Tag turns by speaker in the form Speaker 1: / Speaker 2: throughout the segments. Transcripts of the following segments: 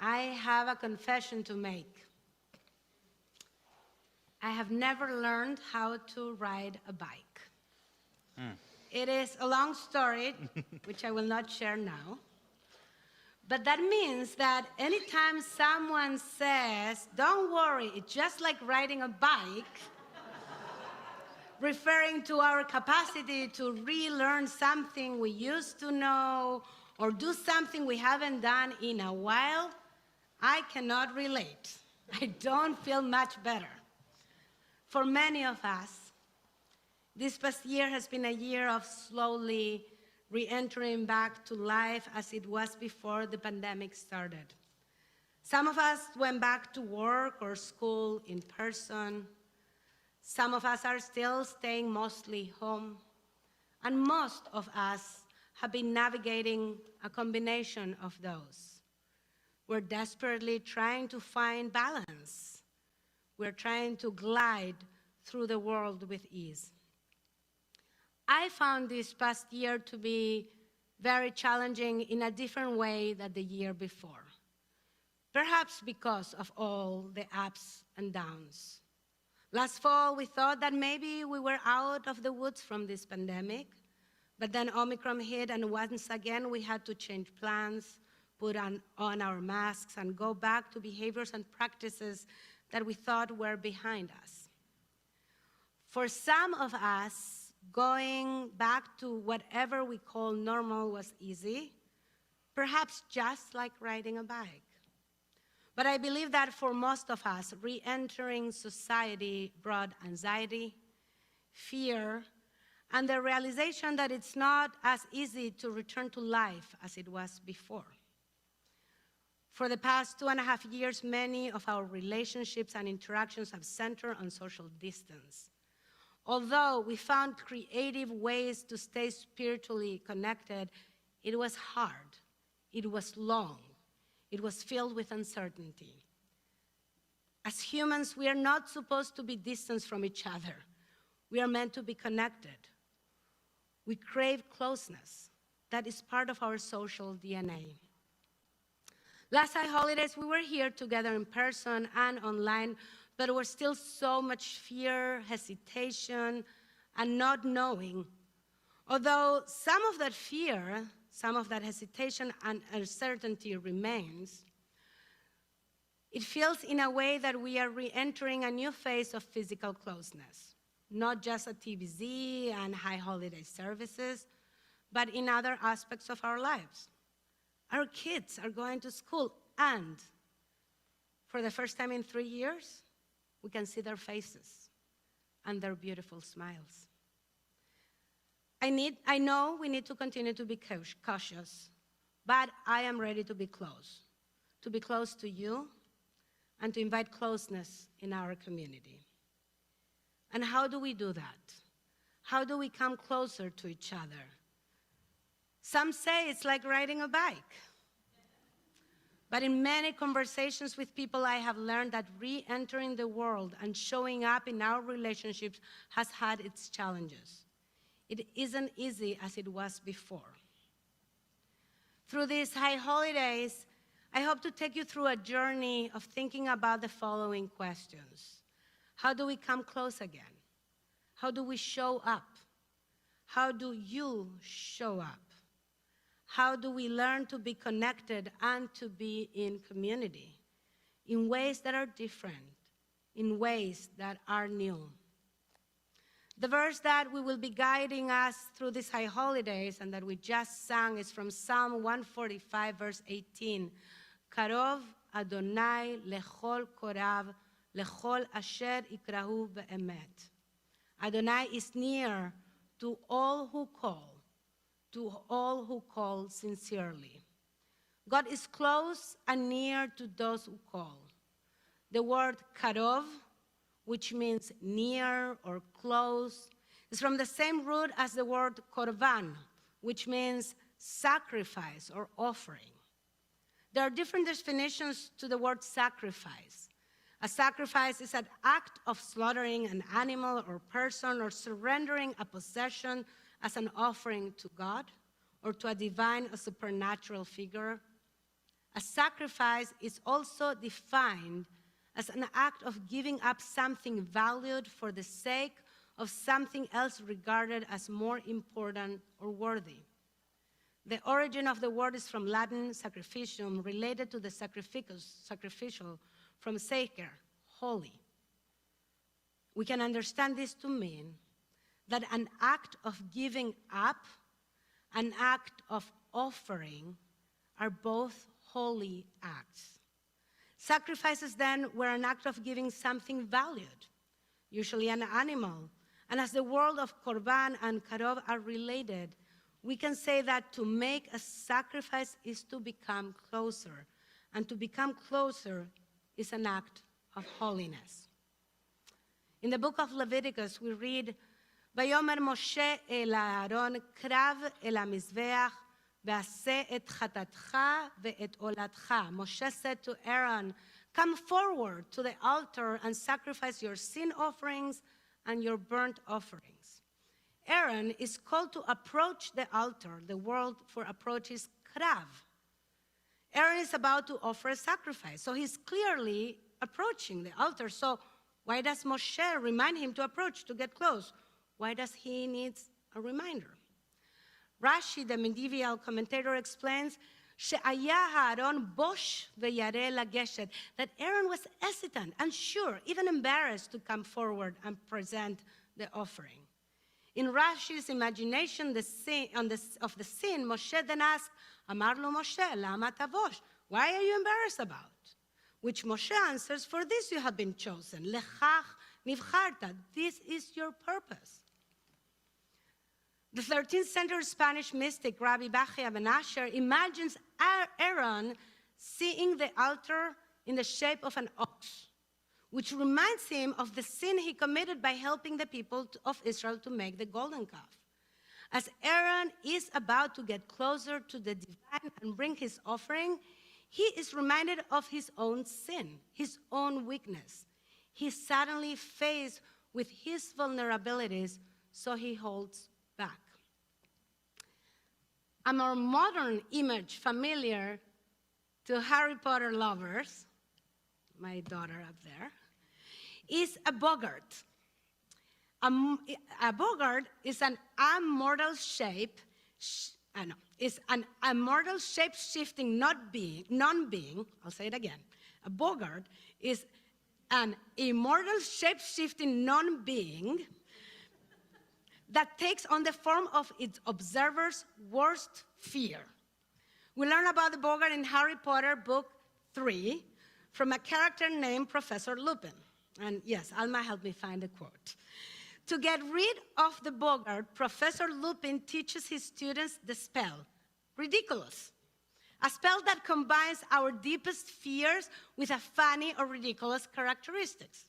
Speaker 1: I have a confession to make. I have never learned how to ride a bike. It is a long story, which I will not share now. But that means that anytime someone says, don't worry, it's just like riding a bike, referring to our capacity to relearn something we used to know or do something we haven't done in a while, I cannot relate. I don't feel much better. For many of us, this past year has been a year of slowly re-entering back to life as it was before the pandemic started. Some of us went back to work or school in person. Some of us are still staying mostly home. And most of us have been navigating a combination of those. We're desperately trying to find balance. We're trying to glide through the world with ease. I found this past year to be very challenging in a different way than the year before. Perhaps because of all the ups and downs. Last fall, we thought that maybe we were out of the woods from this pandemic, but then Omicron hit, and once again, we had to change plans, put on our masks, and go back to behaviors and practices that we thought were behind us. For some of us, going back to whatever we call normal was easy, perhaps just like riding a bike. But I believe that for most of us, re-entering society brought anxiety, fear, and the realization that it's not as easy to return to life as it was before. For the past 2.5 years, many of our relationships and interactions have centered on social distance. Although we found creative ways to stay spiritually connected, it was hard, it was long, it was filled with uncertainty. As humans, we are not supposed to be distant from each other. We are meant to be connected. We crave closeness. That is part of our social DNA. Last high holidays, we were here together in person and online, but there was still so much fear, hesitation, and not knowing. Although some of that fear, some of that hesitation and uncertainty remains, it feels in a way that we are re-entering a new phase of physical closeness, not just at TVZ and high holiday services, but in other aspects of our lives. Our kids are going to school, and for the first time in 3 years, we can see their faces and their beautiful smiles. I know we need to continue to be cautious, but I am ready to be close to you, and to invite closeness in our community. And how do we do that? How do we come closer to each other? Some say it's like riding a bike. But in many conversations with people, I have learned that re-entering the world and showing up in our relationships has had its challenges. It isn't easy as it was before. Through these high holidays, I hope to take you through a journey of thinking about the following questions. How do we come close again? How do we show up? How do you show up? How do we learn to be connected and to be in community in ways that are different, in ways that are new? The verse that we will be guiding us through these high holidays and that we just sang is from Psalm 145, verse 18. Karov Adonai lechol korav, lechol asher ikrahu be'emet. Adonai is near to all who call sincerely. God is close and near to those who call. The word karov, which means near or close, is from the same root as the word korban, which means sacrifice or offering. There are different definitions to the word sacrifice. A sacrifice is an act of slaughtering an animal or person or surrendering a possession as an offering to God or to a divine or supernatural figure. A sacrifice is also defined as an act of giving up something valued for the sake of something else regarded as more important or worthy. The origin of the word is from Latin sacrificium, related to the sacrificial from sacer, holy. We can understand this to mean that an act of giving up, an act of offering, are both holy acts. Sacrifices then were an act of giving something valued, usually an animal. And as the world of korban and karov are related, we can say that to make a sacrifice is to become closer, and to become closer is an act of holiness. In the book of Leviticus, we read, "Vayomer Moshe el Aaron, krav el hamizbeach, ve'aseh et chatatcha ve'et olatcha." Moshe said to Aaron, "Come forward to the altar and sacrifice your sin offerings and your burnt offerings." Aaron is called to approach the altar. The word for approach is krav. Aaron is about to offer a sacrifice, so he's clearly approaching the altar. So why does Moshe remind him to approach, to get close? Why does he need a reminder? Rashi, the medieval commentator, explains, "She'aya Haaron bosh ve'yareh lageshet," that Aaron was hesitant, unsure, even embarrassed to come forward and present the offering. In Rashi's imagination of the sin, Moshe then asked, "Amar lo Moshe, lama tavosh?" Why are you embarrassed about? Which Moshe answers, "For this you have been chosen. Lechach nivcharta." This is your purpose. The 13th century Spanish mystic Rabbi Ben Asher imagines Aaron seeing the altar in the shape of an ox, which reminds him of the sin he committed by helping the people of Israel to make the golden calf. As Aaron is about to get closer to the divine and bring his offering, he is reminded of his own sin, his own weakness. He's suddenly faced with his vulnerabilities, so he holds back. A more modern image familiar to Harry Potter lovers, my daughter up there, is a boggart. A boggart is an immortal shape-shifting non-being. I'll say it again. A boggart is an immortal shape-shifting non-being that takes on the form of its observer's worst fear. We learn about the boggart in Harry Potter book 3 from a character named Professor Lupin. And yes, Alma helped me find the quote. To get rid of the boggart, Professor Lupin teaches his students the spell, ridiculous. A spell that combines our deepest fears with a funny or ridiculous characteristics.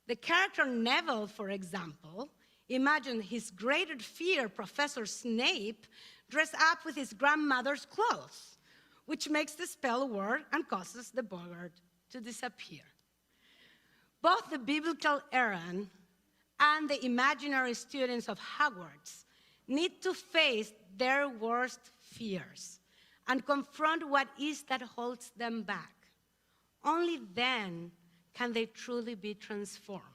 Speaker 1: The character Neville, for example, imagined his greater fear, Professor Snape, dressed up with his grandmother's clothes, which makes the spell work and causes the boggart to disappear. Both the biblical Aaron and the imaginary students of Hogwarts need to face their worst fears and confront what is that holds them back. Only then can they truly be transformed.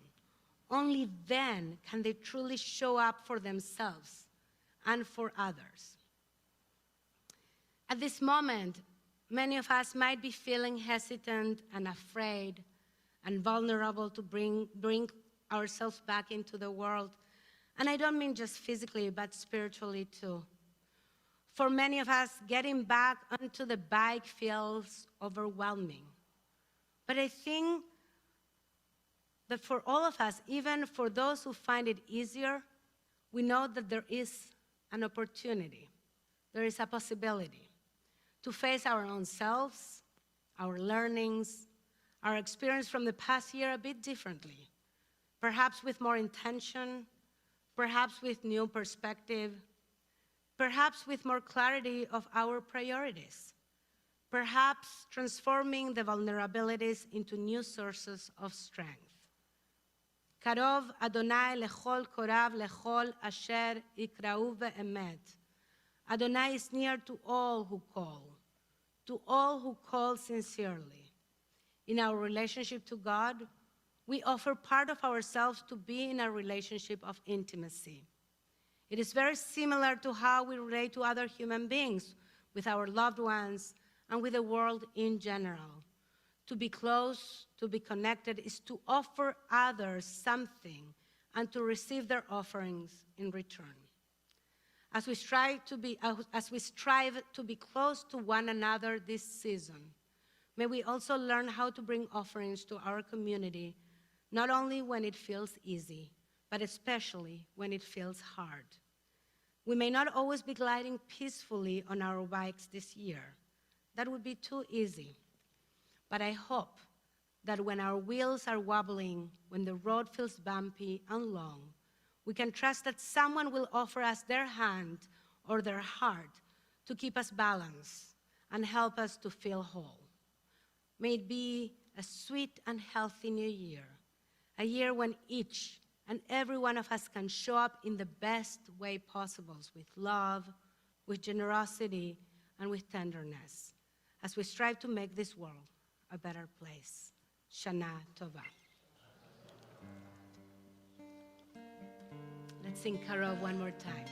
Speaker 1: Only then can they truly show up for themselves and for others. At this moment, many of us might be feeling hesitant and afraid and vulnerable to bring ourselves back into the world. And I don't mean just physically, but spiritually too. For many of us, getting back onto the bike feels overwhelming. But I think that for all of us, even for those who find it easier, we know that there is an opportunity, there is a possibility to face our own selves, our learnings, our experience from the past year a bit differently, perhaps with more intention, perhaps with new perspective, perhaps with more clarity of our priorities, perhaps transforming the vulnerabilities into new sources of strength. Karov Adonai lechol korav lechol asher ikra'u ve'emet. Adonai is near to all who call, to all who call sincerely. In our relationship to God, we offer part of ourselves to be in a relationship of intimacy. It is very similar to how we relate to other human beings, with our loved ones, and with the world in general. To be close, to be connected, is to offer others something and to receive their offerings in return. As we strive to be close to one another this season, may we also learn how to bring offerings to our community, not only when it feels easy, but especially when it feels hard. We may not always be gliding peacefully on our bikes this year. That would be too easy. But I hope that when our wheels are wobbling, when the road feels bumpy and long, we can trust that someone will offer us their hand or their heart to keep us balanced and help us to feel whole. May it be a sweet and healthy new year, a year when each and every one of us can show up in the best way possible, with love, with generosity, and with tenderness, as we strive to make this world a better place. Shana Tova. Let's sing Karov one more time.